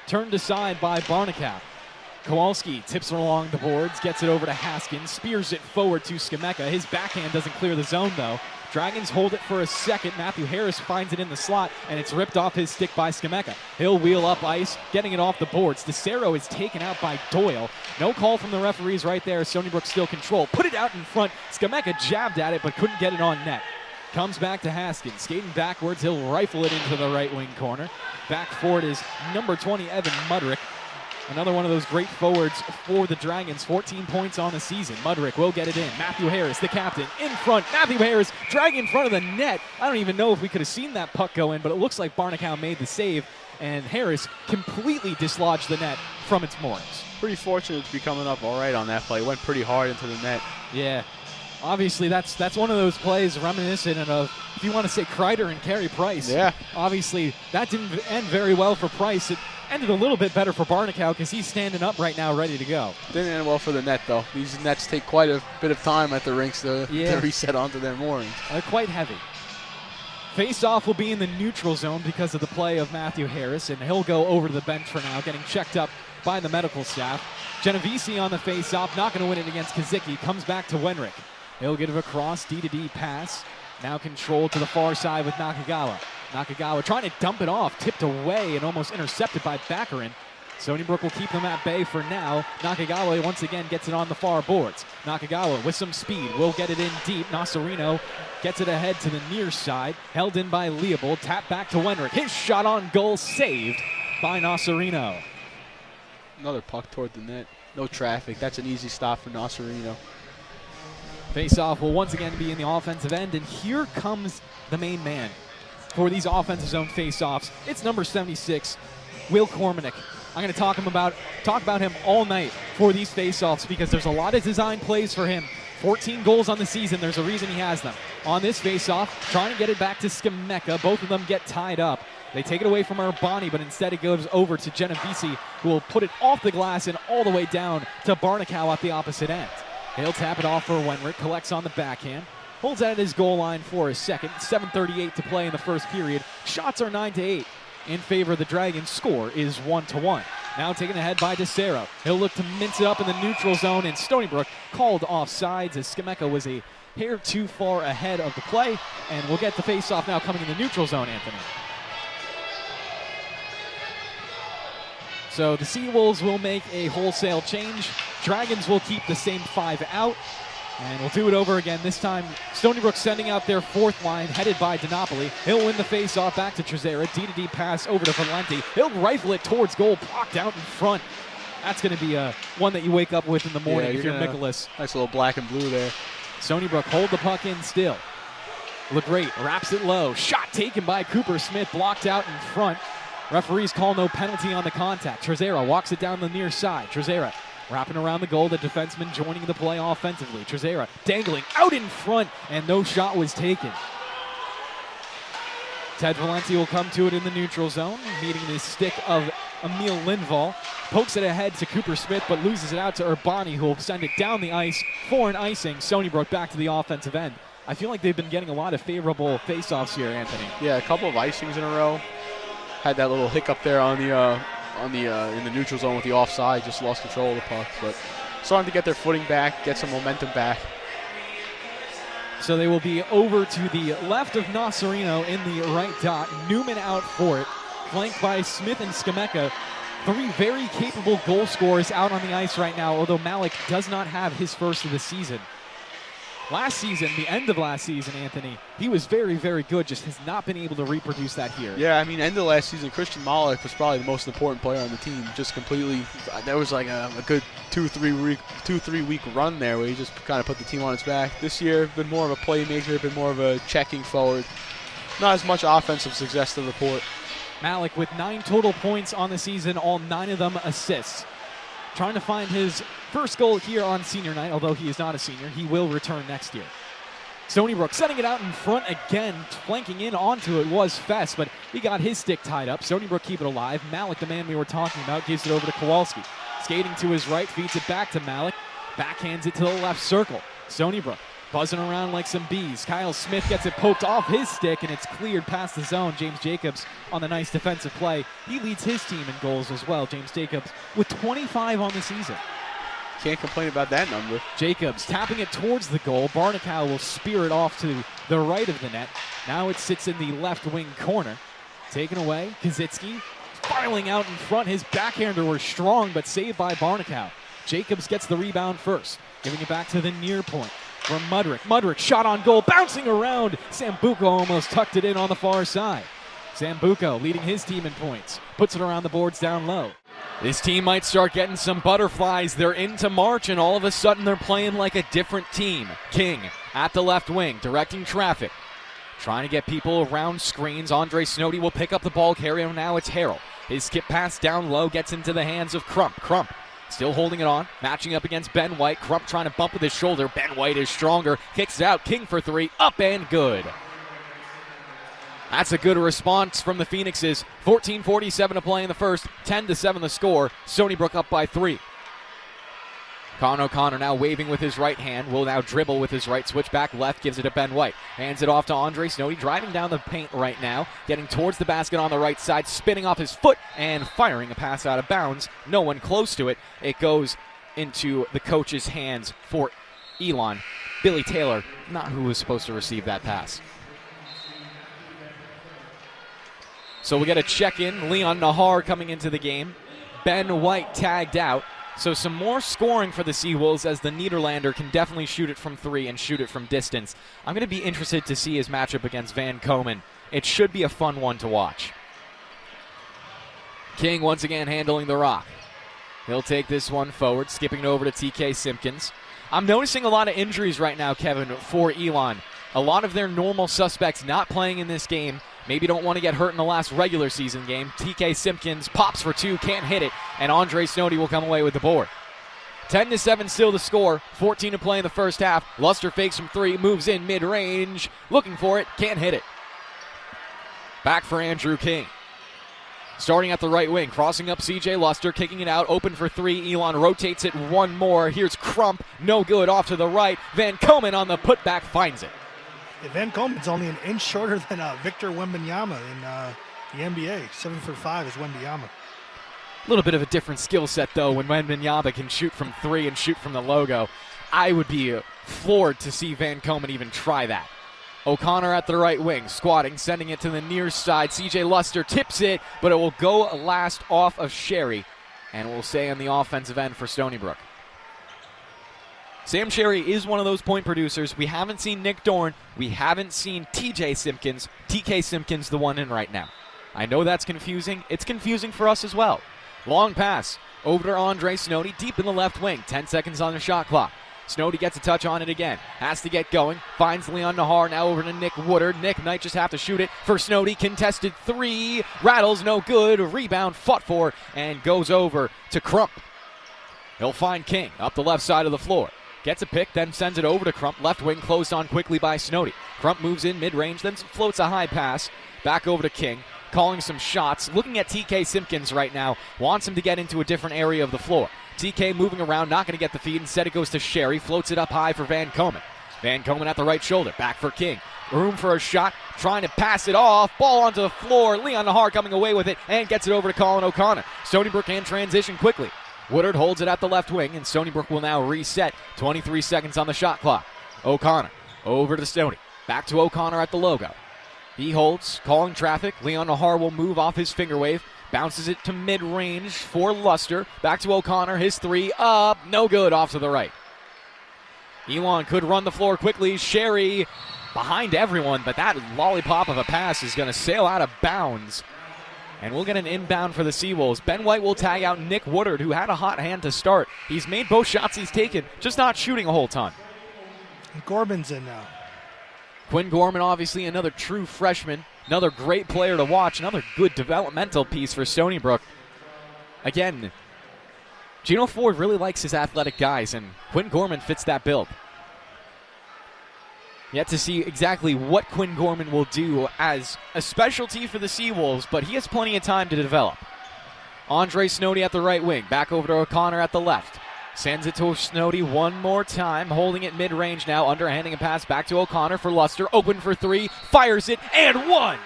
turned aside by Barnekow. Kowalski tips it along the boards, gets it over to Haskins, spears it forward to Skemeka. His backhand doesn't clear the zone, though. Dragons hold it for a second. Matthew Harris finds it in the slot, and it's ripped off his stick by Skemeka. He'll wheel up ice, getting it off the boards. DeCero is taken out by Doyle. No call from the referees right there. Stony Brook still control. Put it out in front. Skemeka jabbed at it, but couldn't get it on net. Comes back to Haskins. Skating backwards, he'll rifle it into the right wing corner. Back forward is number 20, Evan Mudrick. Another one of those great forwards for the Dragons. 14 points on the season. Mudrick will get it in. Matthew Harris, the captain, in front. Matthew Harris dragging in front of the net. I don't even know if we could have seen that puck go in, but it looks like Barnekow made the save, and Harris completely dislodged the net from its moorings. Pretty fortunate to be coming up all right on that play. Went pretty hard into the net. Yeah. Obviously, that's one of those plays reminiscent of, if you want to say, Kreider and Carey Price. Yeah. Obviously, that didn't end very well for Price. It ended a little bit better for Barnekow because he's standing up right now ready to go. Didn't end well for the net, though. These nets take quite a bit of time at the rinks to reset onto their moorings. Quite heavy. Face-off will be in the neutral zone because of the play of Matthew Harris, and he'll go over to the bench for now, getting checked up by the medical staff. Genovese on the face-off, not going to win it against Kazicki. Comes back to Wenrick. He'll get it across, D-to-D pass. Now controlled to the far side with Nakagawa. Nakagawa trying to dump it off, tipped away and almost intercepted by Baccarin. Stony Brook will keep him at bay for now. Nakagawa once again gets it on the far boards. Nakagawa with some speed will get it in deep. Nasarino gets it ahead to the near side. Held in by Leopold. Tap back to Wenrick. His shot on goal saved by Nasarino. Another puck toward the net. No traffic. That's an easy stop for Nasarino. Face-off will once again be in the offensive end, and here comes the main man for these offensive zone face-offs. It's number 76, Will Kormanek. I'm going to talk about him all night for these face-offs because there's a lot of design plays for him. 14 goals on the season. There's a reason he has them. On this face-off, trying to get it back to Skemeka. Both of them get tied up. They take it away from Urbani, but instead it goes over to Genovese, who will put it off the glass and all the way down to Barnekow at the opposite end. He'll tap it off for Wenrick, collects on the backhand, holds at his goal line for a second. 7:38 to play in the first period. Shots are 9-8 in favor of the Dragons. Score is 1-1. Now taken ahead by DeCero. He'll look to mince it up in the neutral zone, and Stony Brook called offsides as Skemeka was a hair too far ahead of the play, and we'll get the face-off now coming in the neutral zone, Anthony. So the Seawolves will make a wholesale change. Dragons will keep the same 5 out. And we'll do it over again. This time, Stony Brook sending out their fourth line, headed by DiNapoli. He'll win the face-off back to Trezera. D-to-D pass over to Valenti. He'll rifle it towards goal, blocked out in front. That's going to be one that you wake up with in the morning if you're Nicholas. Nice little black and blue there. Stony Brook hold the puck in still. Look great, wraps it low. Shot taken by Cooper Smith, blocked out in front. Referees call no penalty on the contact. Trezera walks it down the near side. Trezera wrapping around the goal. The defenseman joining the play offensively. Trezera dangling out in front, and no shot was taken. Ted Valenti will come to it in the neutral zone, meeting the stick of Emil Lindvall. Pokes it ahead to Cooper Smith, but loses it out to Urbani, who will send it down the ice for an icing. Stony Brook back to the offensive end. I feel like they've been getting a lot of favorable face-offs here, Anthony. Yeah, a couple of icings in a row. Had that little hiccup there on the in the neutral zone with the offside. Just lost control of the puck, but starting to get their footing back, get some momentum back. So they will be over to the left of Nasarino in the right dot. Newman out for it, flanked by Smith and Skemeka. 3 very capable goal scorers out on the ice right now, although Malik does not have his first of the season. Last season, the end of last season, Anthony, he was very, very good, just has not been able to reproduce that here. Yeah, I mean, end of last season, Christian Malik was probably the most important player on the team. Just completely, there was like a good 2-3 week run there where he just kind of put the team on its back. This year, been more of a playmaker, been more of a checking forward. Not as much offensive success to report. Malik with 9 total points on the season, all 9 of them assists. Trying to find his first goal here on senior night, although he is not a senior. He will return next year. Stony Brook setting it out in front again, flanking in onto it was Fess, but he got his stick tied up. Stony Brook keep it alive. Malik, the man we were talking about, gives it over to Kowalski. Skating to his right, feeds it back to Malik. Backhands it to the left circle. Stony Brook buzzing around like some bees. Kyle Smith gets it poked off his stick, and it's cleared past the zone. James Jacobs on the nice defensive play. He leads his team in goals as well. James Jacobs with 25 on the season. Can't complain about that number. Jacobs tapping it towards the goal. Barnacow will spear it off to the right of the net. Now it sits in the left wing corner. Taken away. Kazitsky filing out in front. His backhander was strong, but saved by Barnacow. Jacobs gets the rebound first, giving it back to the near point from Mudrick. Mudrick shot on goal, bouncing around. Sambuco almost tucked it in on the far side. Sambuco leading his team in points. Puts it around the boards down low. This team might start getting some butterflies. They're into March, and all of a sudden they're playing like a different team. King at the left wing, directing traffic. Trying to get people around screens. Andre Snoddy will pick up the ball carrier. Now it's Harrell. His skip pass down low gets into the hands of Crump. Crump still holding it on, matching up against Ben White. Crump trying to bump with his shoulder. Ben White is stronger, kicks it out. King for three, up and good. That's a good response from the Phoenixes. 14:47 to play in the first, 10-7 the score. Stony Brook up by 3. Con O'Connor now waving with his right hand, will now dribble with his right, switch back left, gives it to Ben White. Hands it off to Andre Snoddy, driving down the paint right now, getting towards the basket on the right side, spinning off his foot and firing a pass out of bounds. No one close to it. It goes into the coach's hands for Elon. Billy Taylor, not who was supposed to receive that pass. So we get a check-in. Leon Nahar coming into the game. Ben White tagged out. So some more scoring for the Seawolves, as the Nederlander can definitely shoot it from 3 and shoot it from distance. I'm going to be interested to see his matchup against Van Komen. It should be a fun one to watch. King once again handling the rock. He'll take this one forward, skipping it over to TK Simpkins. I'm noticing a lot of injuries right now, Kevin, for Elon. A lot of their normal suspects not playing in this game. Maybe don't want to get hurt in the last regular season game. TK Simpkins pops for 2, can't hit it, and Andre Snoddy will come away with the board. 10-7 still the score, 14 to play in the first half. Luster fakes from 3, moves in mid-range, looking for it, can't hit it. Back for Andrew King. Starting at the right wing, crossing up CJ Luster, kicking it out, open for 3. Elon rotates it one more. Here's Crump, no good, off to the right. Van Komen on the putback finds it. Yeah, Van Komen's only an inch shorter than Victor Wembanyama in the NBA. 7'5" is Wembanyama. A little bit of a different skill set, though, when Wembanyama can shoot from 3 and shoot from the logo. I would be floored to see Van Komen even try that. O'Connor at the right wing, squatting, sending it to the near side. CJ Luster tips it, but it will go last off of Sherry, and will stay on the offensive end for Stony Brook. Sam Sherry is one of those point producers. We haven't seen Nick Dorn. We haven't seen TJ Simpkins. TK Simpkins the one in right now. I know that's confusing. It's confusing for us as well. Long pass over to Andre Snoddy, deep in the left wing. 10 seconds on the shot clock. Snoddy gets a touch on it again. Has to get going. Finds Leon Nahar, now over to Nick Woodard. Nick might just have to shoot it for Snoddy. Contested 3. Rattles, no good. Rebound fought for and goes over to Crump. He'll find King up the left side of the floor. Gets a pick, then sends it over to Crump. Left wing closed on quickly by Snoddy. Crump moves in mid-range, then floats a high pass. Back over to King, calling some shots. Looking at TK Simpkins right now. Wants him to get into a different area of the floor. TK moving around, not going to get the feed. Instead it goes to Sherry. Floats it up high for Van Komen. Van Komen at the right shoulder. Back for King. Room for a shot. Trying to pass it off. Ball onto the floor. Leon Nahar coming away with it and gets it over to Colin O'Connor. Stony Brook can transition quickly. Woodard holds it at the left wing, and Stony Brook will now reset. 23 seconds on the shot clock. O'Connor over to Stony. Back to O'Connor at the logo. He holds, calling traffic. Leon Nahar will move off his finger wave. Bounces it to mid-range for Luster. Back to O'Connor. His 3 up. No good, off to the right. Elon could run the floor quickly. Sherry behind everyone, but that lollipop of a pass is going to sail out of bounds. And we'll get an inbound for the Seawolves. Ben White will tag out Nick Woodard, who had a hot hand to start. He's made both shots he's taken, just not shooting a whole ton. And Gorman's in now. Quinn Gorman, obviously another true freshman, another great player to watch, another good developmental piece for Stony Brook. Again, Gino Ford really likes his athletic guys, and Quinn Gorman fits that bill. Yet to see exactly what Quinn Gorman will do as a specialty for the Seawolves, but he has plenty of time to develop. Andre Snoddy at the right wing, back over to O'Connor at the left. Sends it to Snody one more time, holding it mid-range now, underhanding a pass back to O'Connor for Luster, open for three, fires it, and one!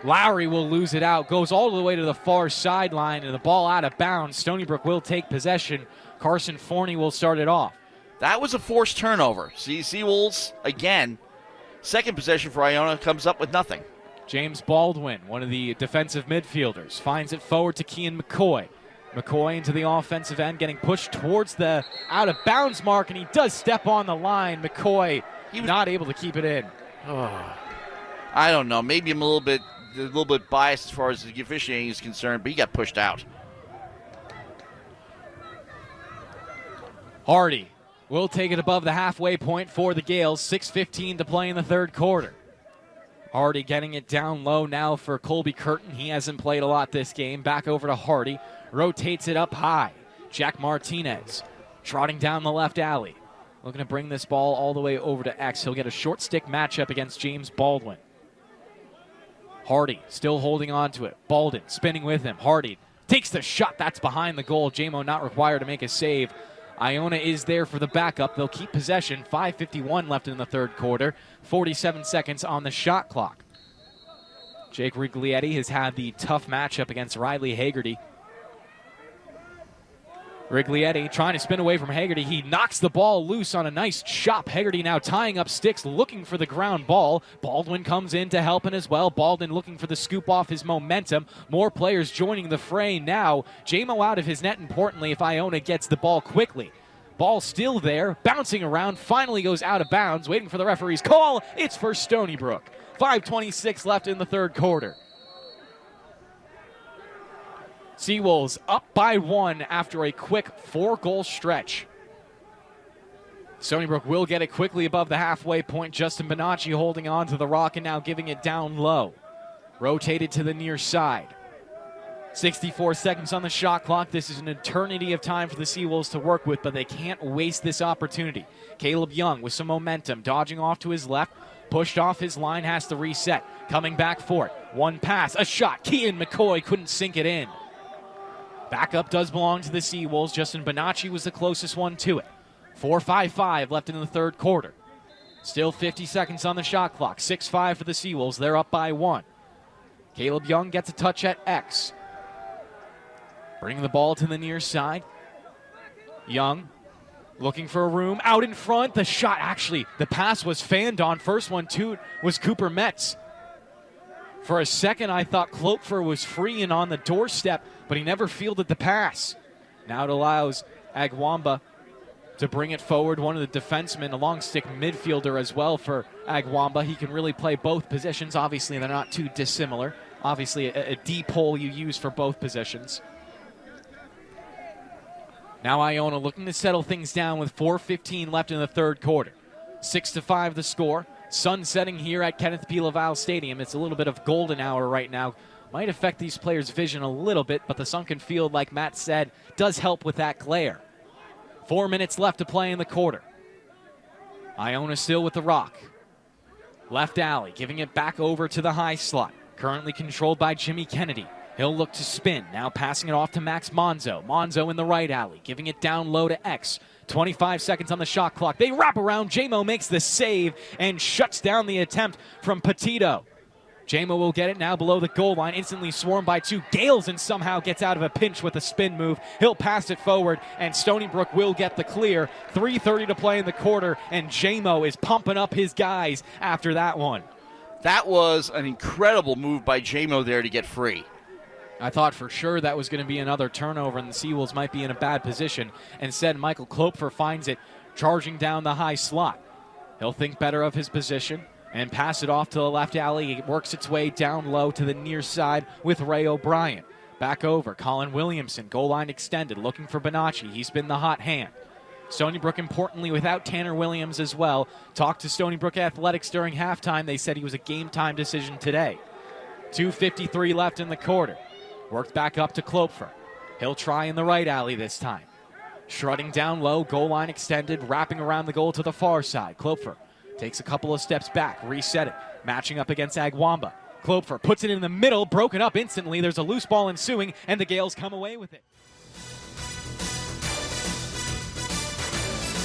Lowry will lose it out, goes all the way to the far sideline, and the ball out of bounds. Stony Brook will take possession. Carson Forney will start it off. That was a forced turnover. See, Seawolves, again, second possession for Iona, comes up with nothing. James Baldwin, one of the defensive midfielders, finds it forward to Kean McCoy. McCoy into the offensive end, getting pushed towards the out-of-bounds mark, and he does step on the line. McCoy not able to keep it in. Oh, I don't know. Maybe I'm a little bit biased as far as the officiating is concerned, but he got pushed out. Hardy will take it above the halfway point for the Gales. 6:15 to play in the third quarter. Hardy getting it down low now for Colby Curtin. He hasn't played a lot this game. Back over to Hardy. Rotates it up high. Jack Martinez trotting down the left alley. Looking to bring this ball all the way over to X. He'll get a short stick matchup against James Baldwin. Hardy still holding on to it. Baldwin spinning with him. Hardy takes the shot. That's behind the goal. JMO not required to make a save. Iona is there for the backup. They'll keep possession. 5:51 left in the third quarter. 47 seconds on the shot clock. Jake Riglietti has had the tough matchup against Riley Hagerty. Riglietti trying to spin away from Hagerty. He knocks the ball loose on a nice chop. Hagerty now tying up sticks, looking for the ground ball. Baldwin comes in to help in as well. Baldwin looking for the scoop off his momentum. More players joining the fray now. JMO out of his net, importantly, if Iona gets the ball quickly. Ball still there, bouncing around, finally goes out of bounds, waiting for the referee's call. It's for Stony Brook. 5:26 left in the third quarter. Seawolves up by one after a quick 4-goal stretch. Stony Brook will get it quickly above the halfway point. Justin Bonacci holding on to the rock and now giving it down low. Rotated to the near side. 64 seconds on the shot clock. This is an eternity of time for the Seawolves to work with, but they can't waste this opportunity. Caleb Young with some momentum, dodging off to his left. Pushed off his line, has to reset. Coming back for it. One pass, a shot. Kean McCoy couldn't sink it in. Backup does belong to the Seawolves. Justin Bonacci was the closest one to it. 4:55 left in the third quarter. Still 50 seconds on the shot clock. 6-5 for the Seawolves. They're up by one. Caleb Young gets a touch at X. Bringing the ball to the near side. Young looking for a room out in front. The shot, actually, the pass was fanned on. First one, too, was Cooper Metz. For a second, I thought Klopfer was free and on the doorstep, but he never fielded the pass. Now it allows Agwamba to bring it forward. One of the defensemen, a long stick midfielder as well for Agwamba. He can really play both positions. Obviously, they're not too dissimilar. Obviously, a deep hole you use for both positions. Now Iona looking to settle things down with 4:15 left in the third quarter. 6-5 the score. Sun setting here at Kenneth P. Laval Stadium. It's a little bit of golden hour right now. Might affect these players' vision a little bit, but the sunken field, like Matt said, does help with that glare. 4 minutes left to play in the quarter. Iona still with the rock. Left alley, giving it back over to the high slot. Currently controlled by Jimmy Kennedy. He'll look to spin, now passing it off to Max Monzo. Monzo in the right alley, giving it down low to X. 25 seconds on the shot clock. They wrap around. JMO makes the save and shuts down the attempt from Petito. JMO will get it now below the goal line, instantly swarmed by two Gales, and somehow gets out of a pinch with a spin move. He'll pass it forward, and Stony Brook will get the clear. 3:30 to play in the quarter, and JMO is pumping up his guys after that one. That was an incredible move by JMO there to get free. I thought for sure that was going to be another turnover and the Seawolves might be in a bad position. Instead, Michael Klopfer finds it charging down the high slot. He'll think better of his position and pass it off to the left alley. It works its way down low to the near side with Ray O'Brien. Back over, Colin Williamson, goal line extended, looking for Bonacci. He's been the hot hand. Stony Brook, importantly, without Tanner Williams as well. Talked to Stony Brook Athletics during halftime. They said he was a game-time decision today. 2:53 left in the quarter. Worked back up to Klopfer. He'll try in the right alley this time. Strutting down low, goal line extended, wrapping around the goal to the far side. Klopfer takes a couple of steps back, reset it, matching up against Agwamba. Klopfer puts it in the middle, broken up instantly. There's a loose ball ensuing, and the Gales come away with it.